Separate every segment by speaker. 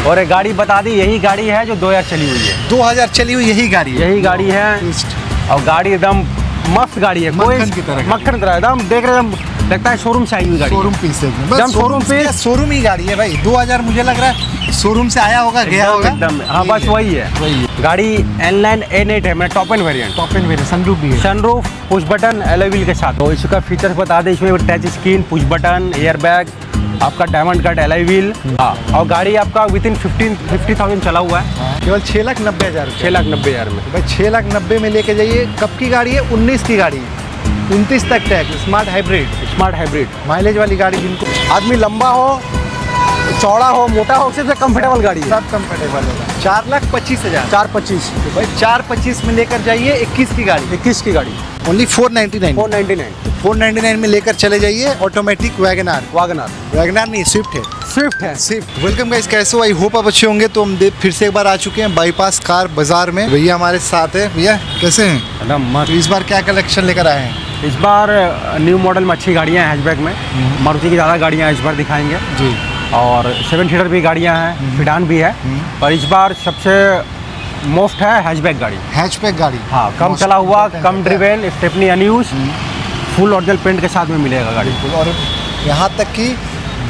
Speaker 1: और एक गाड़ी बता दी, यही गाड़ी है जो 2000 चली हुई है।
Speaker 2: 2000 चली हुई यही गाड़ी
Speaker 1: है और गाड़ी एकदम मस्त गाड़ी है,
Speaker 2: मक्खन की तरह,
Speaker 1: मक्खन की तरह एकदम देख रहे हैं, लगता है शोरूम से आई हुई गाड़ी,
Speaker 2: शोरूम पीस
Speaker 1: एकदम शोरूम पीस,
Speaker 2: शोरूम ही गाड़ी है भाई। 2000 मुझे लग रहा है शोरूम से आया होगा, गया होगा
Speaker 1: एकदम। हाँ बस वही है गाड़ी। N9 N8 है, मैं टॉप एंड वेरिएंट,
Speaker 2: सनरूफ भी है,
Speaker 1: sunroof, push button, alloy wheel के साथ। तो इसका फीचर्स बता दें, इसमें touch screen, push button, air bag, आपका डायमंड कट अलॉय व्हील। हाँ, और गाड़ी आपका विदिन 50,000 चला हुआ है।
Speaker 2: केवल 6,90,000,
Speaker 1: 6,90,000 में।
Speaker 2: भाई 6,90,000 में लेके जाइए। कब की गाड़ी है? 19 की गाड़ी है, 29 तक टैक्स, स्मार्ट हाइब्रिड माइलेज वाली गाड़ी। जिनको
Speaker 1: आदमी लंबा हो, चौड़ा हो, मोटा हो, सबसे कंफर्टेबल गाड़ी है,
Speaker 2: सब कंफर्टेबल होगा। 4,25,000,
Speaker 1: 4,25
Speaker 2: भाई 4,25 में लेकर जाइए। 21 की गाड़ी,
Speaker 1: 21 की गाड़ी
Speaker 2: ओनली 499 में लेकर चले जाइए। ऑटोमेटिक वैगनार नहीं, स्विफ्ट है। वेलकम गाइस, कैसे हो? आई होप आप अच्छे होंगे। तो हम फिर से एक बार आ चुके हैं बाईपास कार बाजार में। भैया हमारे साथ है। भैया कैसे हैं?
Speaker 1: एकदम मस्त।
Speaker 2: तो इस बार क्या कलेक्शन लेकर आए हैं?
Speaker 1: इस बार न्यू मॉडल में अच्छी गाड़ियाँ हैं, हैचबैक में मारुति की ज़्यादा गाड़ियाँ इस बार दिखाएंगे
Speaker 2: जी।
Speaker 1: और 7 सीटर भी गाड़ियाँ हैं, फिडान भी है। और इस बार सबसे मोस्ट है हैचबैक गाड़ी।
Speaker 2: हाँ,
Speaker 1: कम चला हुआ, कम driven, stepney unused, full original paint के साथ में मिलेगा गाड़ी।
Speaker 2: और यहाँ तक कि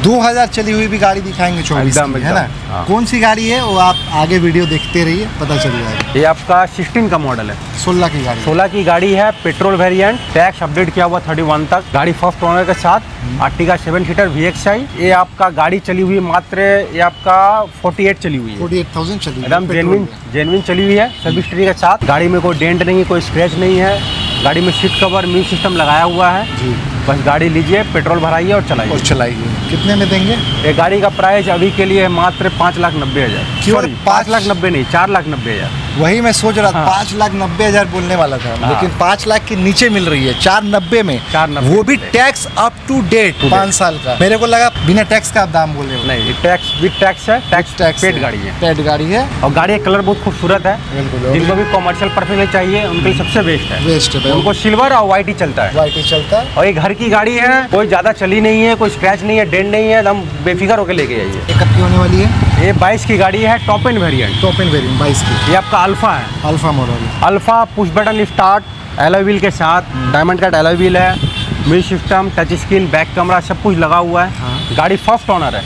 Speaker 2: 2000 चली हुई भी गाड़ी दिखाएंगे 24 की, है ना?
Speaker 1: हाँ।
Speaker 2: कौन सी गाड़ी है वो आप आगे वीडियो देखते रहिए, पता चल जाएगा।
Speaker 1: ये आपका 16 का मॉडल है,
Speaker 2: 16 की गाड़ी।
Speaker 1: 16 की गाड़ी है, पेट्रोल वेरिएंट, टैक्स अपडेट किया हुआ 31 तक। गाड़ी फर्स्ट ओनर के साथ, आर्टिका 7 सीटर VXI। ये आपका गाड़ी चली हुई मात्र, ये आपका 48 चली हुई है,
Speaker 2: 48,000 चली हुई,
Speaker 1: एकदम जेन्युइन चली हुई है, सर्विस हिस्ट्री के साथ। गाड़ी में कोई डेंट नहीं, कोई स्क्रैच नहीं है। गाड़ी में सीट कवर, म्यूजिक सिस्टम लगाया हुआ है जी। बस गाड़ी लीजिए, पेट्रोल भराइए और चलाइए।
Speaker 2: कितने में देंगे?
Speaker 1: ये गाड़ी का प्राइस अभी के लिए मात्र 5,90,000।
Speaker 2: सॉरी,
Speaker 1: 5,90,000 नहीं, 4,90,000।
Speaker 2: वही मैं सोच रहा था,
Speaker 1: हाँ।
Speaker 2: 5,90,000 बोलने वाला था।
Speaker 1: हाँ।
Speaker 2: लेकिन 5 लाख के नीचे मिल रही है, 490 में,
Speaker 1: 490
Speaker 2: वो भी टैक्स अप टू डेट 5 साल का। मेरे को लगा बिना टैक्स का आप दाम बोल रहे हो।
Speaker 1: नहीं, टैक्स विद टैक्स है, टैक्स पेड गाड़ी है,
Speaker 2: पेड गाड़ी है।
Speaker 1: और गाड़ी का कलर बहुत खूबसूरत है।
Speaker 2: बिल्कुल।
Speaker 1: जिनको भी कॉमर्शियल पर्पस चाहिए उनके लिए सबसे बेस्ट है।
Speaker 2: है,
Speaker 1: उनको सिल्वर और व्हाइट ही चलता है। और ये घर की गाड़ी है, कोई ज्यादा चली नहीं है, कोई स्क्रैच नहीं है, डेंट नहीं है, एकदम बेफिक्र होकर लेके जाइए।
Speaker 2: ये कब की होने वाली है?
Speaker 1: ये 22 की गाड़ी है, टॉप एंड वेरिएंट
Speaker 2: 22 की।
Speaker 1: ये आपका अल्फा है,
Speaker 2: alpha model.
Speaker 1: Alpha, push button start, alloy wheel के साथ, डायमंड कट अलॉय व्हील है, music system, touch screen, back camera, सब कुछ लगा हुआ है।
Speaker 2: हाँ।
Speaker 1: गाड़ी फर्स्ट ओनर है,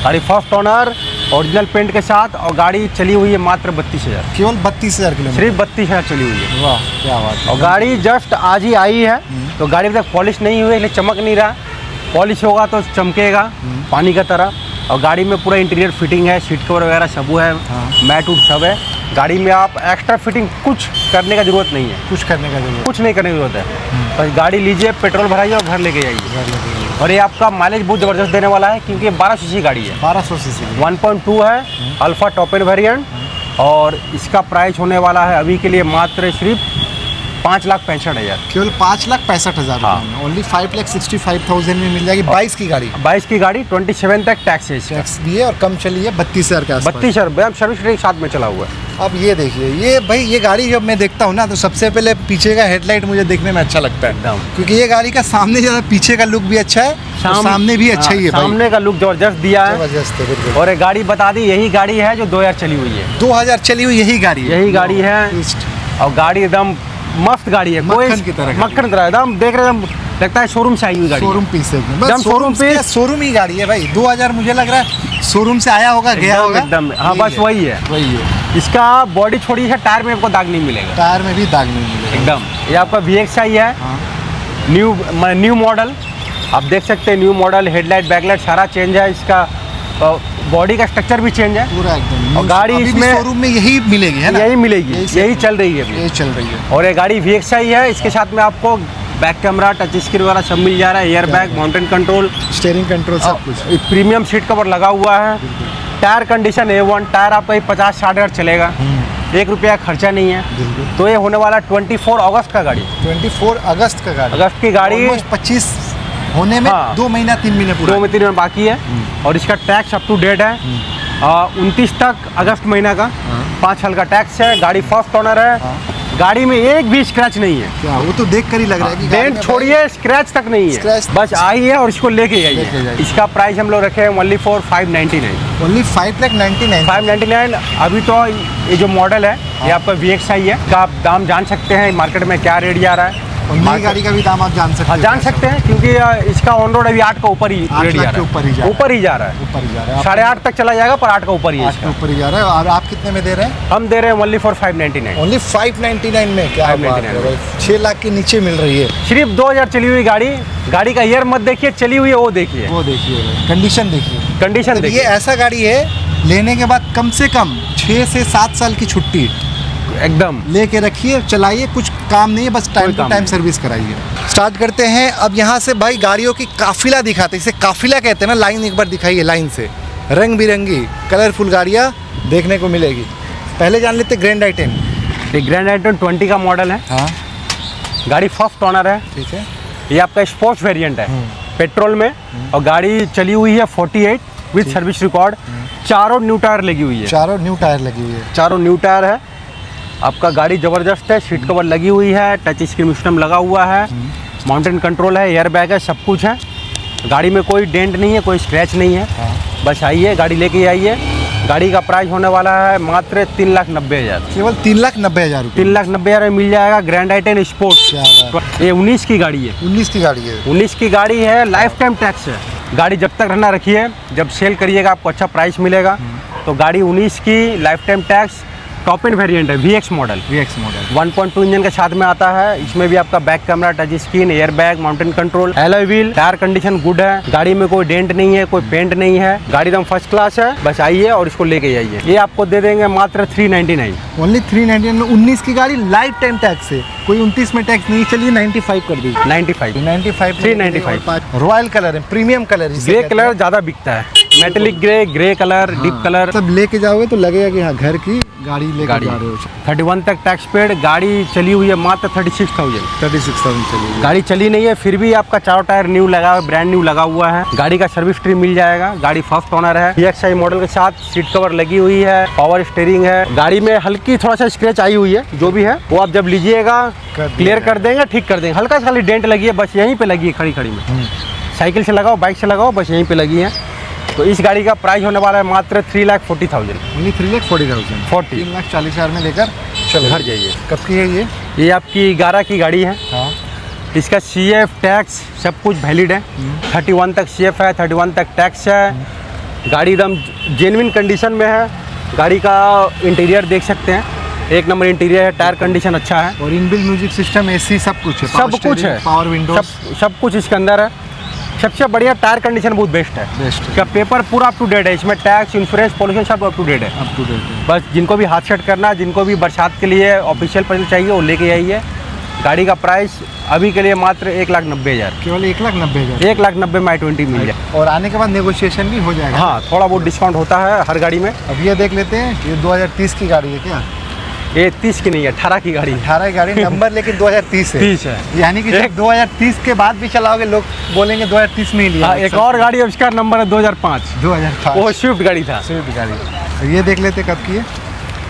Speaker 1: गाड़ी फर्स्ट ओनर, ओरिजिनल पेंट के साथ। और गाड़ी चली हुई है मात्र 32,000,
Speaker 2: केवल 32,000 किलोमीटर,
Speaker 1: सिर्फ 32,000 चली हुई है।
Speaker 2: वाह क्या बात है।
Speaker 1: और गाड़ी जस्ट आज ही आई है, तो गाड़ी अभी तक पॉलिश नहीं हुई, इसलिए चमक नहीं रहा। पॉलिश होगा तो चमकेगा पानी का तरह। और गाड़ी में पूरा इंटीरियर फिटिंग है, सीट कवर वगैरह सब है, मैट उट सब है। गाड़ी में आप एक्स्ट्रा फिटिंग कुछ करने का जरूरत नहीं है,
Speaker 2: कुछ
Speaker 1: नहीं करने की जरूरत है। बस गाड़ी लीजिए, पेट्रोल भराइए और घर लेके जाइए। और ये आपका माइलेज बहुत ज़बरदस्त देने वाला है, क्योंकि 1200 सीसी गाड़ी है,
Speaker 2: 1200 सीसी,
Speaker 1: 1.2 है, अल्फा टॉप एंड वेरिएंट। और इसका प्राइस होने वाला है अभी के लिए मात्र सिर्फ 5,65,000,
Speaker 2: केवल 5,65,000।
Speaker 1: हाँ।
Speaker 2: ओनली 5,65,000 में मिल जाएगी 22 की गाड़ी।
Speaker 1: 22 की गाड़ी, 27 तक टैक्स है,
Speaker 2: टैक्स भी है और कम चली है 32,000 के आसपास।
Speaker 1: 32,000 सर्विस के साथ में चला हुआ है।
Speaker 2: अब ये देखिए, ये भाई ये गाड़ी जब मैं देखता हूँ ना, तो सबसे पहले पीछे का हेडलाइट मुझे देखने में अच्छा लगता है, क्योंकि ये गाड़ी का सामने ज़्यादा, पीछे का लुक भी अच्छा है, सामने भी अच्छा ही है।
Speaker 1: सामने का लुक जबरदस्त दिया है,
Speaker 2: जबरदस्त है।
Speaker 1: और एक गाड़ी बता दी, यही गाड़ी है जो 2000 चली हुई है,
Speaker 2: 2000 चली हुई यही गाड़ी
Speaker 1: है। और गाड़ी एकदम मस्त गाड़ी है,
Speaker 2: मक्खन की तरह,
Speaker 1: एकदम देख रहे हैं, लगता है शोरूम से आई हुई गाड़ी,
Speaker 2: शोरूम पीस है,
Speaker 1: शोरूम
Speaker 2: ही गाड़ी है भाई। 2000 मुझे लग रहा है शोरूम से आया होगा, गया होगा
Speaker 1: एकदम। हाँ बस वही है। इसका बॉडी छोड़ी है, टायर में आपको दाग नहीं मिलेगा,
Speaker 2: टायर में भी दाग नहीं मिलेगा
Speaker 1: एकदम। ये आपका VXI है, न्यू मॉडल, आप देख सकते हैं, न्यू मॉडल, हेडलाइट बैकलाइट सारा चेंज है। इसका बॉडी का स्ट्रक्चर भी चेंज है
Speaker 2: पूरा एकदम।
Speaker 1: और गाड़ी इसमें
Speaker 2: शोरूम में यही मिलेगी, है ना?
Speaker 1: यही चल रही है। और ये गाड़ी VXI है, इसके साथ में आपको बैक कैमरा, टच स्क्रीन वगैरह सब मिल जा रहा है, air bag, mountain control,
Speaker 2: steering control, सब कुछ।
Speaker 1: प्रीमियम सीट कवर लगा हुआ है। टायर कंडीशन A1, टायर आपका 50-60 हज़ार चलेगा, 1 रुपया खर्चा नहीं है। तो ये होने वाला 24 अगस्त का गाड़ी,
Speaker 2: 24 अगस्त का गाड़ी,
Speaker 1: अगस्त की गाड़ी,
Speaker 2: 25 होने में 2 महीना 3 महीने पूरा,
Speaker 1: 2 महीने बाकी है। और इसका टैक्स अप टू डेट है 29 तक अगस्त महीना का, 5 साल का टैक्स है। गाड़ी फर्स्ट ओनर है, गाड़ी में एक भी स्क्रैच नहीं है।
Speaker 2: क्या वो तो देख कर ही लग रहा है कि गाड़ी
Speaker 1: डेंट
Speaker 2: में
Speaker 1: छोड़िए, स्क्रैच तक नहीं है,
Speaker 2: स्क्रैच
Speaker 1: बस आई है और इसको लेके
Speaker 2: लेके
Speaker 1: जाइए।
Speaker 2: जाइए।
Speaker 1: इसका प्राइस हम लोग रखे हैं ओनली फॉर 599।
Speaker 2: ओनली 5,99,000।
Speaker 1: 599। अभी तो ये जो मॉडल है ये आपका VXi है, का आप दाम जान सकते हैं मार्केट में क्या रेट जा रहा है।
Speaker 2: और नई गाड़ी का भी दाम आप जान सकते
Speaker 1: हाँ
Speaker 2: हैं।
Speaker 1: जान सकते हैं, क्योंकि इसका ऑन रोड अभी 8 का ऊपर ही रेट जा रहा है,
Speaker 2: ऊपर ही जा रहा है।
Speaker 1: ऊपर ही जा रहा है।
Speaker 2: ऊपर ही जा रहा है।
Speaker 1: 8.5 तक चला जाएगा, पर 8 का ऊपर ही है
Speaker 2: 8 के ऊपर ही जा रहा है। और आप कितने में दे रहे हैं?
Speaker 1: हम दे रहे हैं ओनली फॉर 599।
Speaker 2: ओनली 599 में। क्या बात है भाई, 6 लाख के नीचे मिल रही है।
Speaker 1: सिर्फ 2000 चली हुई गाड़ी का ईयर मत देखिए, चली हुई है वो देखिए,
Speaker 2: वो देखिए, कंडीशन देखिए,
Speaker 1: कंडीशन
Speaker 2: ये
Speaker 1: देखिए।
Speaker 2: ऐसा गाड़ी है लेने के बाद कम से कम 6 से 7 साल की छुट्टी
Speaker 1: एकदम
Speaker 2: लेके रखिए, चलाइए, कुछ काम नहीं है, बस टाइम टू टाइम सर्विस कराइए। स्टार्ट करते हैं अब यहाँ से भाई, गाड़ियों की काफिला दिखाते हैं। इसे काफिला कहते हैं ना, लाइन एक बार दिखाइए, लाइन से रंग बिरंगी कलरफुल गाड़ियाँ देखने को मिलेगी। पहले जान लेते ग्रैंड आई-10।
Speaker 1: ये ग्रैंड आई-10 20 का मॉडल है।
Speaker 2: हाँ
Speaker 1: गाड़ी फर्स्ट ओनर है।
Speaker 2: ठीक है।
Speaker 1: ये आपका स्पोर्ट्स वेरिएंट है, पेट्रोल में, और गाड़ी चली हुई है 48 विद सर्विस रिकॉर्ड। चारों न्यू टायर लगी हुई है,
Speaker 2: चारों न्यू टायर लगी हुई है।
Speaker 1: चारों न्यू टायर है। आपका गाड़ी ज़बरदस्त है, सीट कवर लगी हुई है, टच स्क्रीन सिस्टम लगा हुआ है, माउंटेन कंट्रोल है, एयर बैग है, सब कुछ है। गाड़ी में कोई डेंट नहीं है, कोई स्क्रैच नहीं है। बस आइए, गाड़ी लेके आइए। गाड़ी का प्राइस होने वाला है मात्र 3,90,000।
Speaker 2: केवल 3,90,000 रुपये।
Speaker 1: 3,90,000 में मिल जाएगा ग्रैंड आई-10 स्पोर्ट्स।
Speaker 2: क्या बात।
Speaker 1: ये 19 की गाड़ी है।
Speaker 2: 19 की गाड़ी है।
Speaker 1: 19 की गाड़ी है, लाइफ टाइम टैक्स है। गाड़ी जब तक रहना रखिए, जब सेल करिएगा आपको अच्छा प्राइस मिलेगा। तो गाड़ी 19 की, life time tax, top end variant है, VX मॉडल। 1.2 इंजन के साथ में आता है। इसमें भी आपका back camera, touch screen, air bag, mountain control, alloy wheel, tyre condition good है। गाड़ी में कोई डेंट नहीं है, कोई पेंट नहीं है, गाड़ी एकदम फर्स्ट क्लास है। बस आइए और इसको लेके जाइए। ये आपको दे देंगे मात्र 399।
Speaker 2: ओनली 399 में 19 की गाड़ी, लाइफ टाइम टैक्स है, कोई 29 में टैक्स नहीं। चलिए 95 कर दीजिए।
Speaker 1: 95 395।
Speaker 2: रॉयल कलर है, प्रीमियम कलर है।
Speaker 1: ग्रे कलर ज़्यादा बिकता है, metallic grey colour, deep colour.
Speaker 2: सब लेके जाओगे तो लगेगा कि हाँ घर की गाड़ी लेके जा रहे हो।
Speaker 1: 31 तक टैक्स पेड। गाड़ी चली हुई है मात्र 36,000।
Speaker 2: 36,000 चलिए।
Speaker 1: गाड़ी चली नहीं है, फिर भी आपका चारों टायर न्यू लगा हुआ, ब्रांड न्यू लगा हुआ है। गाड़ी का सर्विस ट्री मिल जाएगा। गाड़ी फर्स्ट ओनर है, VXi मॉडल के साथ, सीट कवर लगी हुई है, पावर स्टीयरिंग है। गाड़ी में हल्की थोड़ा सा स्क्रैच आई हुई है, जो भी है वो आप जब लीजिएगा क्लियर कर देंगे, ठीक कर देंगे। हल्का सा खाली डेंट लगी है, बस यहीं पे लगी है, खड़ी खड़ी में। साइकिल से लगाओ, बाइक से लगाओ, बस यहीं पे लगी है। तो इस गाड़ी का प्राइस होने वाला है मात्र 3,40,000।
Speaker 2: ओनली 3,40,000। 3,40,000 में लेकर चलो
Speaker 1: घर जाइए।
Speaker 2: कब की है ये?
Speaker 1: ये आपकी 11 की गाड़ी है।
Speaker 2: हाँ।
Speaker 1: इसका CF टैक्स सब कुछ वैलिड है। 31 तक CF है, 31 तक टैक्स है। गाड़ी एकदम जेन्युइन कंडीशन में है। गाड़ी का इंटीरियर देख सकते हैं, एक नंबर इंटीरियर है, टायर कंडीशन अच्छा है,
Speaker 2: और इनबिल्ट म्यूजिक सिस्टम, AC सब कुछ है।
Speaker 1: सब कुछ है,
Speaker 2: पावर विंडो,
Speaker 1: सब कुछ इसके अंदर है। सबसे बढ़िया टायर कंडीशन बहुत बेस्ट है। इसका पेपर पूरा अप टू डेट है। इसमें टैक्स, इंश्योरेंस, पॉल्यूशन सब अप टू डेट है।
Speaker 2: अप टू डेट है।
Speaker 1: बस जिनको भी हाथ सेट करना, जिनको भी बरसात के लिए ऑफिशियल पैसे चाहिए, वो लेके आइए। गाड़ी का प्राइस अभी के लिए मात्र 1,90,000।
Speaker 2: केवल 1,90,000।
Speaker 1: 1,90,000 में i20 मिल जाए।
Speaker 2: और आने के बाद नेगोशिएशन भी हो जाएगा।
Speaker 1: हाँ, थोड़ा बहुत डिस्काउंट होता है हर गाड़ी में।
Speaker 2: अब ये देख लेते हैं, ये 2030 की गाड़ी है क्या?
Speaker 1: ये 30 की नहीं है, 18 की गाड़ी है।
Speaker 2: 18 की गाड़ी, नंबर लेकिन 2030 है।
Speaker 1: 30 है।
Speaker 2: यानी कि जब 2030 के बाद भी चलाओगे, लोग बोलेंगे 2030 में ही लिया।
Speaker 1: हाँ, एक और गाड़ी है, उसका नंबर है 2005।
Speaker 2: 2005
Speaker 1: वो स्विफ्ट गाड़ी था।
Speaker 2: स्विफ्ट गाड़ी। ये देख लेते कब की है?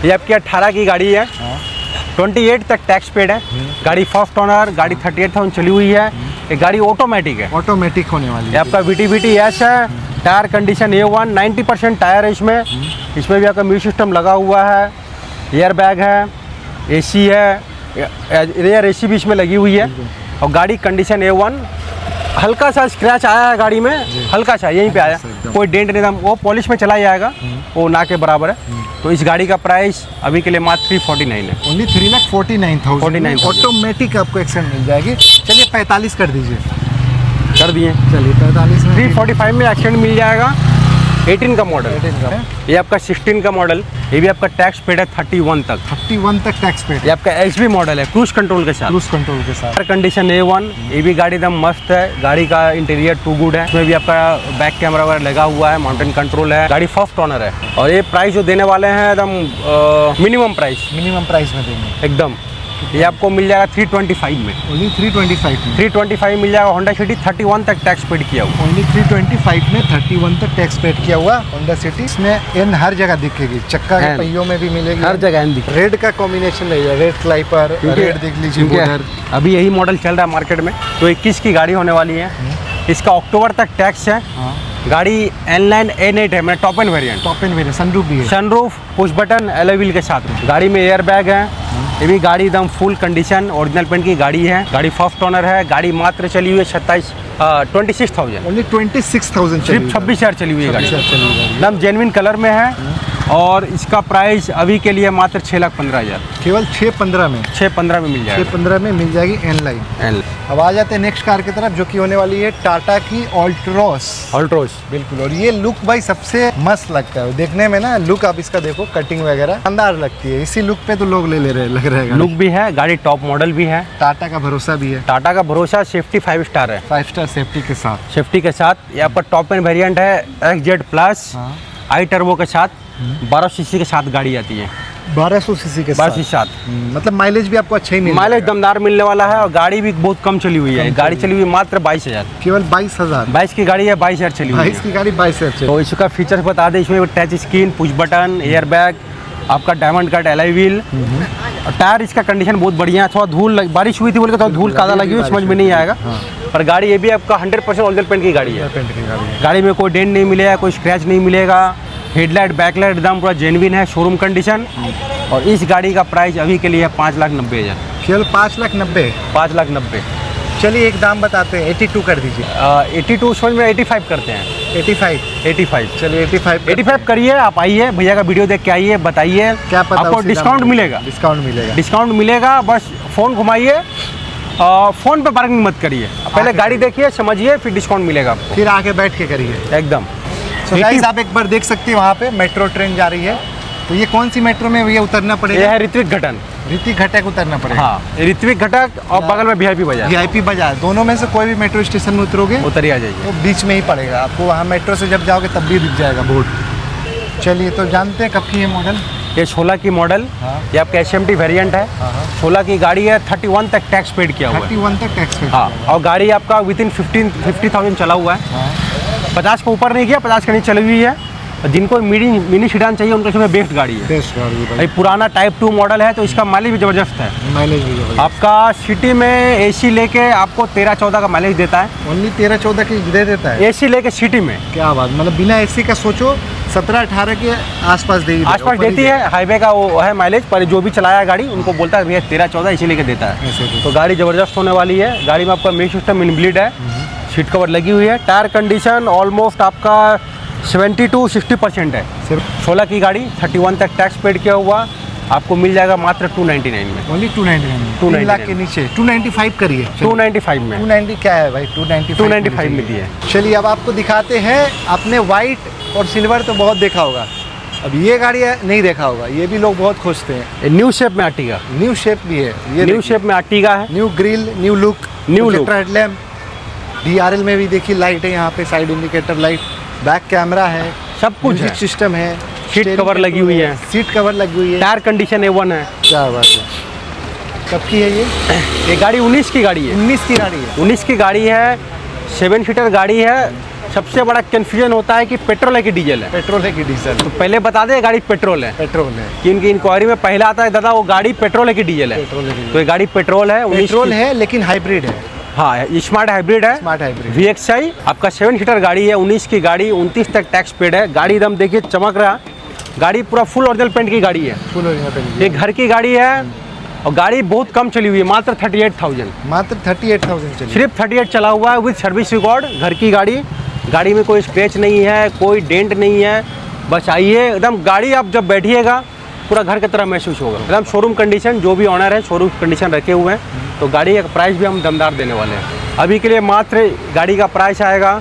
Speaker 1: ये आपकी 18 की गाड़ी है। 28 तक टैक्स पेड है। गाड़ी फर्स्ट ओनर, गाड़ी 38,000 चली हुई है। ये गाड़ी ऑटोमेटिक है,
Speaker 2: ऑटोमेटिक होने वाली
Speaker 1: ये
Speaker 2: है।
Speaker 1: आपका VTVT-S है। टायर कंडीशन A1, 90% टायर है इसमें। इसमें भी आपका म्यूजिक सिस्टम लगा हुआ है, एयर बैग है, AC है, रेयर AC भी इसमें लगी हुई है। और गाड़ी कंडीशन A1। हल्का सा स्क्रैच आया है गाड़ी में, हल्का सा यहीं पे आया, कोई डेंट नहीं था। वो पॉलिश में चला जाएगा, वो ना के बराबर है। तो इस गाड़ी का प्राइस अभी के लिए मात्र 349 है।
Speaker 2: ओनली 3,49,000।
Speaker 1: 49,000
Speaker 2: ऑटोमेटिक आपको एक्सेंट मिल जाएगी। चलिए 45 कर दीजिए।
Speaker 1: कर दिए।
Speaker 2: चलिए 45 में
Speaker 1: 345 में एक्सटेंड मिल जाएगा। 18 का मॉडल,
Speaker 2: 18 का।
Speaker 1: ये आपका 16 का मॉडल। ये भी आपका टैक्स पेड है 31 तक।
Speaker 2: 31 तक टैक्स पेड।
Speaker 1: ये आपका XB मॉडल है, क्रूज कंट्रोल के साथ।
Speaker 2: क्रूज कंट्रोल के साथ।
Speaker 1: Condition A1। ये भी गाड़ी एकदम मस्त है। गाड़ी का इंटीरियर टू गुड है। इसमें भी आपका बैक कैमरा वगैरह लगा हुआ है, माउंटेन कंट्रोल है। गाड़ी फर्स्ट ओनर है। और ये प्राइस जो देने वाले हैं एकदम मिनिमम प्राइस
Speaker 2: मिनिमम प्राइस में देंगे।
Speaker 1: एकदम ये आपको मिल जाएगा 325 में।
Speaker 2: ओनली 325 में।
Speaker 1: 325 मिल जाएगा। होंडा सिटी 31 तक टैक्स पेड किया हुआ।
Speaker 2: ओनली 325 में 31 तक टैक्स पेड किया हुआ होंडा सिटी। इसमें एन हर जगह दिखेगी, चक्का के पहियों में भी मिलेगी,
Speaker 1: हर जगह एन दिखेगी।
Speaker 2: रेड का कॉम्बिनेशन नहीं है, रेड स्लाइपर, रेड देख लीजिए बॉर्डर।
Speaker 1: अभी यही मॉडल चल रहा है मार्केट में, तो 21 की गाड़ी होने वाली है। इसका अक्टूबर तक टैक्स है। गाड़ी N9 A8 है, मतलब top end variant.
Speaker 2: Top end variant, sunroof भी है।
Speaker 1: Sunroof, push button, alloy wheel के साथ। गाड़ी में एयर बैग है। ये भी गाड़ी एकदम फुल कंडीशन ओरिजिनल पेंट की गाड़ी है। गाड़ी फर्स्ट ओनर है। गाड़ी मात्र चली हुई है 26,000।
Speaker 2: ओनली 26,000
Speaker 1: सिर्फ 26,000 चली हुई है गाड़ी। एकदम जेन्युइन कलर में है। और इसका प्राइस अभी के लिए मात्र 6,15,000।
Speaker 2: केवल 6,15 में।
Speaker 1: 6,15 में मिल जाएगा।
Speaker 2: 6,15 में मिल जाएगी N-Line। अब आ जाते हैं नेक्स्ट कार की तरफ, जो कि होने वाली है टाटा की ऑल्ट्रोस।
Speaker 1: ऑल्ट्रोस
Speaker 2: बिल्कुल। और ये लुक भाई सबसे मस्त लगता है देखने में ना। लुक आप इसका देखो, कटिंग वगैरह शानदार लगती है। इसी लुक पे तो लोग ले रहे लग रहे हैं।
Speaker 1: लुक भी है, गाड़ी टॉप मॉडल भी है।
Speaker 2: टाटा का भरोसा भी है।
Speaker 1: टाटा का भरोसा, सेफ्टी 5 स्टार है।
Speaker 2: 5 स्टार सेफ्टी के साथ।
Speaker 1: सेफ्टी के साथ। यहाँ पर टॉप एंड वेरिएंट है XZ प्लस आई टर्बो के साथ। 1200 सीसी के साथ गाड़ी आती है।
Speaker 2: 1200 सीसी के
Speaker 1: 1200 साथ।
Speaker 2: मतलब माइलेज भी आपको अच्छा ही मिलेगा।
Speaker 1: माइलेज दमदार मिलने वाला है। और गाड़ी भी बहुत कम चली हुई है। गाड़ी चली हुई मात्र 22,000।
Speaker 2: केवल 22,000।
Speaker 1: 22 की गाड़ी है, 22,000 चली हुई है।
Speaker 2: 22 की गाड़ी 22,000।
Speaker 1: तो इसका फीचर्स बता दें। इसमें touch screen, push button, air bag, आपका डायमंड कट अलॉय व्हील। और टायर इसका कंडीशन बहुत बढ़िया है। थोड़ा धूल, बारिश हुई थी बोल के थोड़ा धूल कादा लगी हुई, समझ में नहीं आएगा। पर गाड़ी ये भी आपका 100% ओरिजिनल पेंट की गाड़ी है। गाड़ी में कोई डेंट नहीं मिलेगा, कोई स्क्रैच नहीं मिलेगा। हेडलाइट, बैकलाइट एकदम पूरा जेन्युइन है, शोरूम कंडीशन। और इस गाड़ी का प्राइस अभी के लिए है 5,90,000।
Speaker 2: केवल 5,90,000।
Speaker 1: 5,90,000।
Speaker 2: चलिए एक दाम बताते हैं, 82 कर दीजिए।
Speaker 1: 82 समझ में 85 करते हैं।
Speaker 2: 85। चलिए
Speaker 1: 85 करिए। आप आइए, भैया का वीडियो देख के आइए, बताइए।
Speaker 2: क्या पता
Speaker 1: आपको डिस्काउंट मिलेगा। डिस्काउंट मिलेगा। बस फ़ोन घुमाइए, फ़ोन पे बार्गेनिंग मत करिए। पहले गाड़ी देखिए, समझिए, फिर डिस्काउंट मिलेगा।
Speaker 2: फिर आके बैठ के करिए एकदम। गाइस आप एक बार देख सकते हैं, वहाँ पे मेट्रो ट्रेन जा रही है। तो ये कौन सी मेट्रो में भैया उतरना पड़ेगा?
Speaker 1: ये है ऋत्विक घटक।
Speaker 2: ऋत्विक घटक उतरना पड़ेगा।
Speaker 1: हाँ, ऋत्विक घटक और बगल में VIP बाजार।
Speaker 2: VIP बाजार, दोनों में से कोई भी मेट्रो स्टेशन में उतरोगे,
Speaker 1: उतर ही आ जाइए।
Speaker 2: तो बीच में ही पड़ेगा आपको। वहाँ मेट्रो से जब जाओगे तब भी दिख जाएगा बोर्ड। चलिए तो जानते हैं कब की है मॉडल।
Speaker 1: ये 16 की मॉडल। ये आपका SMT वेरिएंट है। 16 की गाड़ी है। 31 तक टैक्स पेड किया हुआ है।
Speaker 2: 31 तक टैक्स पेड।
Speaker 1: हाँ, और गाड़ी आपका विदिन 50,000 चला हुआ है। 50 को ऊपर नहीं किया, 50 के नीचे चली हुई है। जिनको मिनी सीडान चाहिए उनके लिए बेस्ट गाड़ी है।
Speaker 2: बेस्ट गाड़ी है।
Speaker 1: भाई पुराना टाइप 2 मॉडल है, तो इसका माइलेज भी ज़बरदस्त है।
Speaker 2: माइलेज भी ज़बरदस्त।
Speaker 1: आपका सिटी में AC लेके आपको 13-14 का माइलेज देता है।
Speaker 2: ओनली 13-14 की दे देता है।
Speaker 1: AC लेके सिटी में।
Speaker 2: क्या बात, मतलब बिना AC का सोचो 17-18 के आसपास
Speaker 1: देती है। हाईवे का वो है माइलेज, पर जो भी चलाया गाड़ी उनको बोलता है भैया 13-14 AC लेके देता है। तो गाड़ी ज़बरदस्त होने वाली है। गाड़ी में आपका म्यूजिक सिस्टम इनबिल्ट है। सीट कवर लगी हुई है। टायर कंडीशन ऑलमोस्ट आपका 70 to 60% है। 16 की गाड़ी, 31 तक टैक्स पेड किया हुआ। आपको मिल जाएगा मात्र 299 में।
Speaker 2: ओनली 299। 3 लाख के नीचे 295 करिए।
Speaker 1: 295 में।
Speaker 2: 290 क्या है भाई?
Speaker 1: 295 में दी है।
Speaker 2: चलिए अब आपको दिखाते हैं। आपने वाइट और सिल्वर तो बहुत देखा होगा, अब ये गाड़ी नहीं देखा होगा। ये भी लोग बहुत खोजते हैं।
Speaker 1: न्यू शेप में आर्टिगा।
Speaker 2: न्यू शेप भी है। ये
Speaker 1: न्यू शेप में आर्टिगा है।
Speaker 2: New grill, new look, headlamp. DRL में भी देखिए लाइट है यहाँ पे, side indicator light, back camera है,
Speaker 1: सब कुछ है।
Speaker 2: सिस्टम है,
Speaker 1: सीट कवर लगी हुई है।
Speaker 2: सीट कवर लगी हुई है।
Speaker 1: टायर कंडीशन A1 है।
Speaker 2: क्या बात है। कब की है ये
Speaker 1: गाड़ी 19 की गाड़ी है।
Speaker 2: 19 की गाड़ी है।
Speaker 1: 19 की गाड़ी है। 7 सीटर गाड़ी है। सबसे बड़ा कंफ्यूजन होता है कि पेट्रोल है कि डीजल है।
Speaker 2: पेट्रोल है कि डीजल?
Speaker 1: तो पहले बता दें गाड़ी पेट्रोल है।
Speaker 2: पेट्रोल है।
Speaker 1: कि इनकी इंक्वायरी में पहला आता है दादा वो गाड़ी पेट्रोल है कि डीजल है।
Speaker 2: पेट्रोल है।
Speaker 1: तो ये गाड़ी पेट्रोल है।
Speaker 2: पेट्रोल है लेकिन हाइब्रिड है।
Speaker 1: हाँ, स्मार्ट हाइब्रिड है।
Speaker 2: स्मार्ट हाइब्रिड
Speaker 1: VXI आपका 7 सीटर गाड़ी है। 19 की गाड़ी, 29 तक टैक्स पेड है। गाड़ी एकदम देखिए चमक रहा। गाड़ी पूरा फुल ओरिजिनल पेंट की गाड़ी है।
Speaker 2: Full original paint.
Speaker 1: ये घर की गाड़ी है और गाड़ी बहुत कम चली हुई है, मात्र 38,000।
Speaker 2: मात्र 38,000 चली।
Speaker 1: सिर्फ 38 चला हुआ है विद सर्विस रिकॉर्ड। घर की गाड़ी, गाड़ी में कोई स्क्रैच नहीं है, कोई डेंट नहीं है। बस आइए, एकदम गाड़ी आप जब बैठिएगा पूरा घर की तरह महसूस होगा। एकदम शोरूम कंडीशन, जो भी ऑनर है शोरूम कंडीशन रखे हुए हैं। तो गाड़ी का प्राइस भी हम दमदार देने वाले हैं। अभी के लिए मात्र गाड़ी का प्राइस आएगा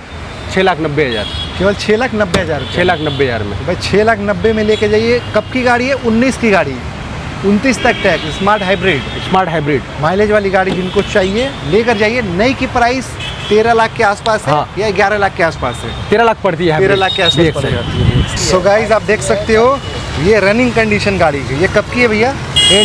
Speaker 1: 6,90,000।
Speaker 2: केवल 6,90,000।
Speaker 1: 6,90,000 में
Speaker 2: भाई 6,90,000 में लेके जाइए। कब की गाड़ी है? 19 की गाड़ी, 29 तक tax, smart hybrid.
Speaker 1: Smart hybrid
Speaker 2: mileage वाली गाड़ी जिनको चाहिए लेकर जाइए। नई की प्राइस 13 लाख के आसपास है।
Speaker 1: हाँ।
Speaker 2: या 11 लाख के आसपास है।
Speaker 1: 13 लाख पड़ती है।
Speaker 2: 13 लाख के आसपास पड़ जाती है। सो गाइस आप देख सकते हो ये रनिंग कंडीशन गाड़ी है। ये कब की है भैया?
Speaker 1: ये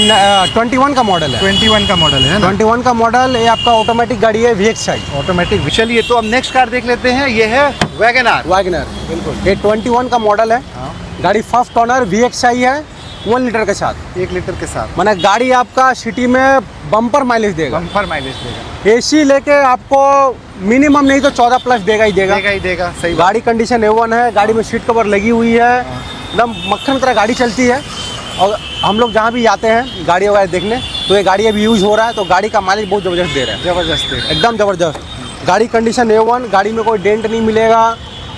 Speaker 1: 21 का मॉडल है।
Speaker 2: 21 का मॉडल है ना?
Speaker 1: 21 का मॉडल, ये आपका ऑटोमेटिक गाड़ी है, VXI
Speaker 2: ऑटोमेटिक। चलिए तो अब नेक्स्ट कार देख लेते हैं, ये है वैगनआर।
Speaker 1: वैगनर।
Speaker 2: बिल्कुल।
Speaker 1: ये 21 का मॉडल है।
Speaker 2: हाँ।
Speaker 1: गाड़ी फर्स्ट ओनर VXI है, 1 लीटर के साथ।
Speaker 2: 1 लीटर के साथ।
Speaker 1: माने गाड़ी आपका सिटी में बम्पर माइलेज देगा।
Speaker 2: बम्पर माइलेज देगा।
Speaker 1: एसी लेके आपको मिनिमम नहीं तो 14 प्लस देगा ही देगा।
Speaker 2: देगा ही देगा, सही बात।
Speaker 1: गाड़ी कंडीशन A1 है, गाड़ी में सीट कवर लगी हुई है, एकदम मक्खन की तरह गाड़ी चलती है। और हम लोग जहाँ भी आते हैं गाड़ी वगैरह देखने, तो ये गाड़ी अभी यूज़ हो रहा है, तो गाड़ी का माइलेज बहुत ज़बरदस्त दे रहा है।
Speaker 2: जबरदस्त है।
Speaker 1: एकदम ज़बरदस्त। गाड़ी कंडीशन A1, गाड़ी में कोई डेंट नहीं मिलेगा,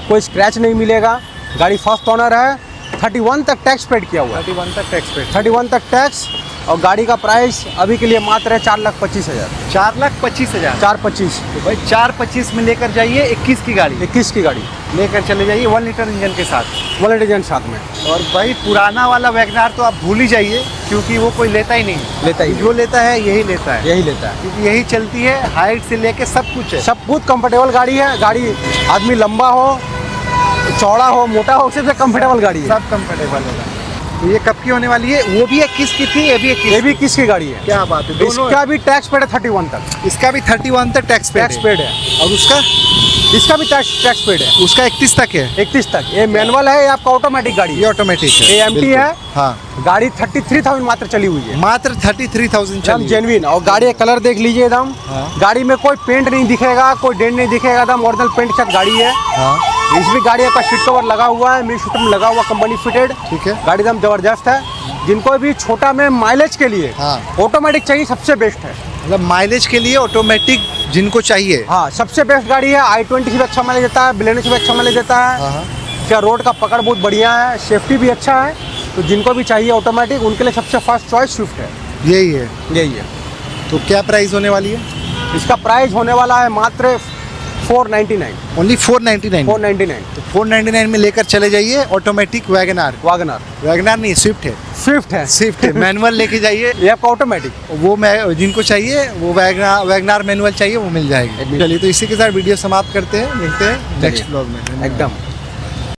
Speaker 1: कोई स्क्रैच नहीं मिलेगा। गाड़ी फर्स्ट ओनर है, 31 तक टैक्स पेड किया हुआ है।
Speaker 2: 31 तक टैक्स पे।
Speaker 1: 31 तक टैक्स। और गाड़ी का प्राइस अभी के लिए मात्र है 4,25,000।
Speaker 2: 4,25,000।
Speaker 1: 4,25,000।
Speaker 2: तो भाई 4,25,000 में लेकर जाइए 21 की गाड़ी।
Speaker 1: 21 की गाड़ी
Speaker 2: लेकर चले जाइए 1 लीटर इंजन के साथ।
Speaker 1: 1 लीटर साथ में।
Speaker 2: और भाई पुराना वाला वैगनआर तो आप भूल ही जाइए, क्योंकि वो कोई लेता ही नहीं।
Speaker 1: लेता ही
Speaker 2: जो लेता है यही लेता है,
Speaker 1: यही लेता है,
Speaker 2: क्योंकि यही चलती है, हाइट से लेके सब कुछ है।
Speaker 1: सब कुछ कंफर्टेबल गाड़ी है। गाड़ी आदमी लंबा हो, चौड़ा हो, मोटा हो, सबसे कंफर्टेबल गाड़ी है।
Speaker 2: सब कंफर्टेबल होगा। तो ये कब की होने वाली है? वो भी 21 की थी, ये भी 21।
Speaker 1: ये भी किसकी गाड़ी है?
Speaker 2: क्या बात है, दोनों।
Speaker 1: इसका भी टैक्स पेड है 31 तक।
Speaker 2: इसका भी 31 तक टैक्स
Speaker 1: पेड है।
Speaker 2: और उसका
Speaker 1: इसका भी टैक्स पेड है।
Speaker 2: उसका 31 तक है।
Speaker 1: 31 तक। ये मैनुअल है, ये आपका ऑटोमेटिक गाड़ी
Speaker 2: ये
Speaker 1: है।
Speaker 2: ऑटोमेटिक है।
Speaker 1: ये एमटी
Speaker 2: बिल्कुल।
Speaker 1: है।
Speaker 2: हाँ।
Speaker 1: गाड़ी 33,000 मात्र चली हुई है।
Speaker 2: मात्र 33,000
Speaker 1: एकदम
Speaker 2: चली।
Speaker 1: जेन्युइन। और गाड़ी का कलर देख लीजिए एकदम।
Speaker 2: हाँ।
Speaker 1: गाड़ी में कोई पेंट नहीं दिखेगा, कोई डेंट नहीं दिखेगा, एकदम ओरिजिनल पेंट के साथ गाड़ी है।
Speaker 2: हाँ।
Speaker 1: इसमें गाड़ी का सीट कवर लगा हुआ है, मिड सिस्टम लगा हुआ, कंपनी फिटेड।
Speaker 2: ठीक है।
Speaker 1: गाड़ी एकदम जबरदस्त है। जिनको भी छोटा में माइलेज के लिए
Speaker 2: हाँ।
Speaker 1: ऑटोमेटिक चाहिए, सबसे बेस्ट है।
Speaker 2: मतलब माइलेज के लिए ऑटोमेटिक जिनको चाहिए।
Speaker 1: हाँ, सबसे बेस्ट गाड़ी है। i20 से भी अच्छा माइलेज देता है, ब्लेनो से भी अच्छा माइलेज देता है।
Speaker 2: हाँ।
Speaker 1: क्या रोड का पकड़ बहुत बढ़िया है, सेफ्टी भी अच्छा है। तो जिनको भी चाहिए ऑटोमेटिक, उनके लिए सबसे फर्स्ट चॉइस स्विफ्ट है।
Speaker 2: यही है।
Speaker 1: यही है।
Speaker 2: तो क्या प्राइस होने वाली है?
Speaker 1: इसका प्राइस होने वाला है मात्र 499।
Speaker 2: ओनली 499।
Speaker 1: 499।
Speaker 2: तो 499 में लेकर चले जाइए ऑटोमेटिक वैगनआर।
Speaker 1: वैगनआर।
Speaker 2: वैगनआर नहीं, स्विफ्ट है।
Speaker 1: स्विफ्ट है।
Speaker 2: स्विफ्ट है। मैनुअल लेके जाइए।
Speaker 1: ये आपका ऑटोमेटिक।
Speaker 2: वो जिनको चाहिए, वो वैगनआर मैनुअल चाहिए, वो मिल जाएगी। चलिए तो इसी के साथ वीडियो समाप्त करते हैं, मिलते हैं नेक्स्ट ब्लॉग में।
Speaker 1: एकदम।